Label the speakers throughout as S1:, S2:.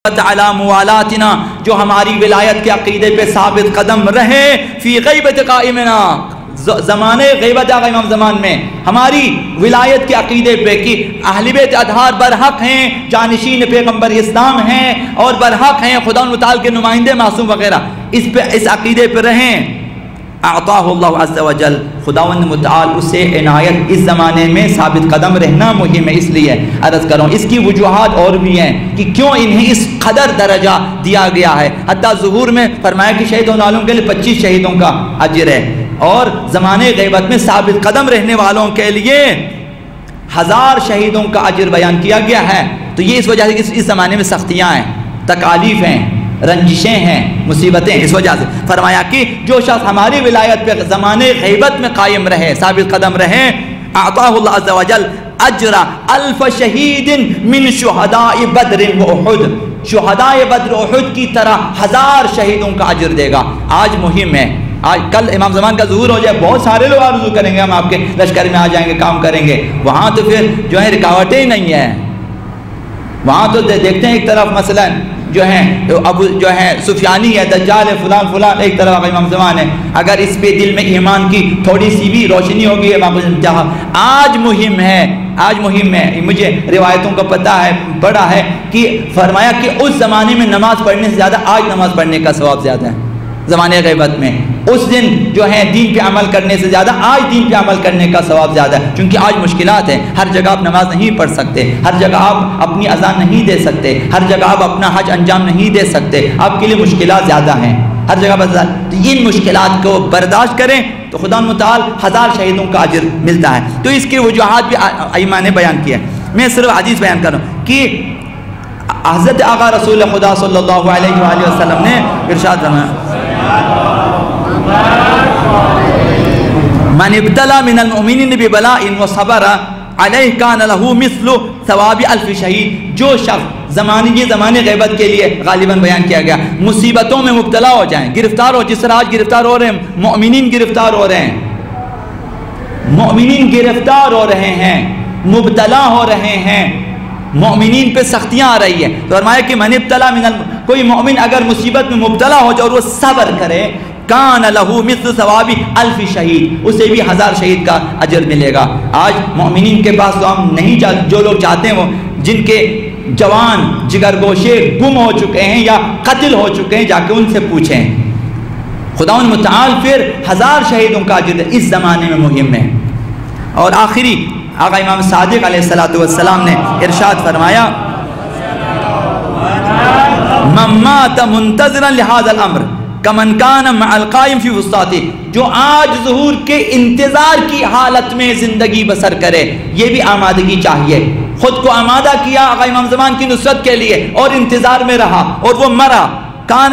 S1: علی موالاتنا، جو ہماری ولایت کے عقیدے پہ ثابت قدم رہے، فی غیبت قائمنا، زمانے غیبت امام زمان میں ہماری ولایت کے عقیدے پہ کہ اہل بیت اطہار برحق ہیں، جانشین پیغمبر اسلام ہیں اور برحق ہیں، خدا متعال کے نمائندے معصوم وغیرہ، اس عقیدے پہ رہیں، اعطاہ اللہ عز و جل، خداوند متعال اسے عنایت اس زمانے میں ثابت قدم رہنا مہم ہے۔ اس لیے عرض کروں اس کی وجوہات اور بھی ہیں کہ کیوں انہیں اس قدر درجہ دیا گیا ہے۔ حتیٰ ظہور میں فرمایا کہ شہید ہونے والوں کے لیے 25 شہیدوں کا اجر ہے، اور زمانے غیبت میں ثابت قدم رہنے والوں کے لیے 1000 شہیدوں کا اجر بیان کیا گیا ہے۔ تو یہ اس وجہ سے کہ اس زمانے میں سختیاں ہیں، تکالیف ہیں، رنجشیں ہیں، مصیبتیں، اس وجہ سے فرمایا کہ جو شخص ہماری ولایت پہ زمانے غیبت میں قائم رہے، ثابت قدم رہے، اعطاہ اللہ عز و جل اجر 1000 شہید من شہداء بدر و احد، شہداء بدر و احد کی طرح 1000 شہیدوں کا اجر دے گا۔ آج مہم ہے، آج کل امام زمان کا ظہور ہو جائے، بہت سارے لوگ آرزو کریں گے ہم آپ کے لشکر میں آ جائیں گے، کام کریں گے، وہاں تو پھر جو ہے رکاوٹیں ہی نہیں ہیں، وہاں تو دیکھتے ہیں ایک طرف مثلا جو ہے ابو جو ہے سفیانی ہے، دجال ہے، فلان فلان، ایک طرف امام زمان ہے، اگر اس پہ دل میں ایمان کی تھوڑی سی بھی روشنی ہوگی آج مہم ہے، آج مہم ہے۔ مجھے روایتوں کا پتہ ہے، پڑھا ہے کہ فرمایا کہ اس زمانے میں نماز پڑھنے سے زیادہ آج نماز پڑھنے کا ثواب زیادہ ہے زمانے غیبت میں، اس دن جو ہے دین پہ عمل کرنے سے زیادہ آج دین پہ عمل کرنے کا ثواب زیادہ ہے، کیونکہ آج مشکلات ہیں، ہر جگہ آپ نماز نہیں پڑھ سکتے، ہر جگہ آپ اپنی اذان نہیں دے سکتے، ہر جگہ آپ اپنا حج انجام نہیں دے سکتے، آپ کے لیے مشکلات زیادہ ہیں ہر جگہ پر۔ تو ان مشکلات کو برداشت کریں تو خدا متعال 1000 شہیدوں کا اجر ملتا ہے۔ تو اس کی وجوہات بھی ائمہ نے بیان کیا ہے، میں صرف حدیث بیان کر رہا ہوں کہ حضرت آقا رسول خدا صلی اللہ علیہ وآلہ وسلم نے ارشاد فرمایا من ابتلا من المؤمنین ببلاء وصبر علیہ کان لہ مثل ثواب 1000 شہید، جو شخص زمانے غیبت کے لیے غالباً بیان کیا گیا مصیبتوں میں مبتلا ہو جائیں، گرفتار ہو، جس طرح آج گرفتار ہو رہے ہیں مؤمنین، گرفتار ہو رہے ہیں، مؤمنین گرفتار ہو رہے ہیں، مبتلا ہو رہے ہیں، مومنین پہ سختیاں آ رہی ہے، تو فرمایا کہ من ابتلا کوئی مومن اگر مصیبت میں مبتلا ہو جائے اور وہ صبر کرے، کان لہو مثل ثواب 1000 شہید، اسے بھی 1000 شہید کا اجر ملے گا۔ آج مومنین کے پاس تو ہم نہیں جاتے، جو لوگ چاہتے ہیں وہ جن کے جوان جگر گوشے گم ہو چکے ہیں یا قتل ہو چکے ہیں، جا کے ان سے پوچھیں، خداوند متعال پھر 1000 شہیدوں کا اجر اس زمانے میں مہم ہے۔ اور آخری آقا امام صادق علیہ السلام نے ارشاد فرمایا من مات منتظرا لهذا الامر کمن کان مع القائم فی وسطاته، جو آج ظہور کے انتظار کی حالت میں زندگی بسر کرے، یہ بھی آمادگی چاہیے، خود کو آمادہ کیا آقا امام زمان کی نصرت کے لیے اور انتظار میں رہا اور وہ مرا، کان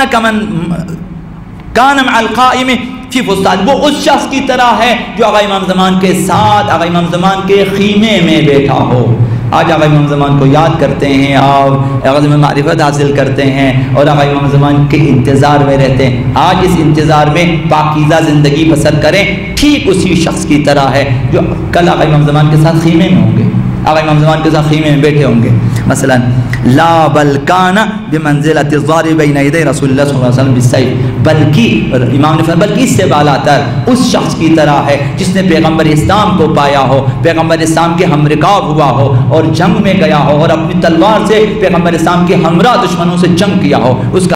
S1: مع القائم فی وسطاته، وہ اس شخص کی طرح ہے جو آقا امام زمان کے ساتھ آقا امام زمان کے خیمے میں بیٹھا ہو۔ آج آقا امام زمان کو یاد کرتے ہیں اور غزم معرفت حاصل کرتے ہیں اور آقا امام زمان کے انتظار میں رہتے ہیں، آج اس انتظار میں پاکیزہ زندگی بسر کریں، ٹھیک اسی شخص کی طرح ہے جو کل آقا امام زمان کے ساتھ خیمے میں ہوں گے، آقا امام زمان کے ساتھ خیمے میں بیٹھے ہوں گے۔ مثلا لا بل کان بمنزلۃ الضارب بین یدی رسول اللہ صلی اللہ علیہ وسلم بالسیف، بلکہ امام نے فرمایا بلکہ اس سے بالاتر اس شخص کی طرح ہے جس نے پیغمبر اسلام کو پایا ہو، پیغمبر اسلام کے ہم رکاب ہوا ہو اور جنگ میں گیا ہو اور اپنی تلوار سے پیغمبر اسلام کے ہمراہ دشمنوں سے جنگ کیا ہو، اس کا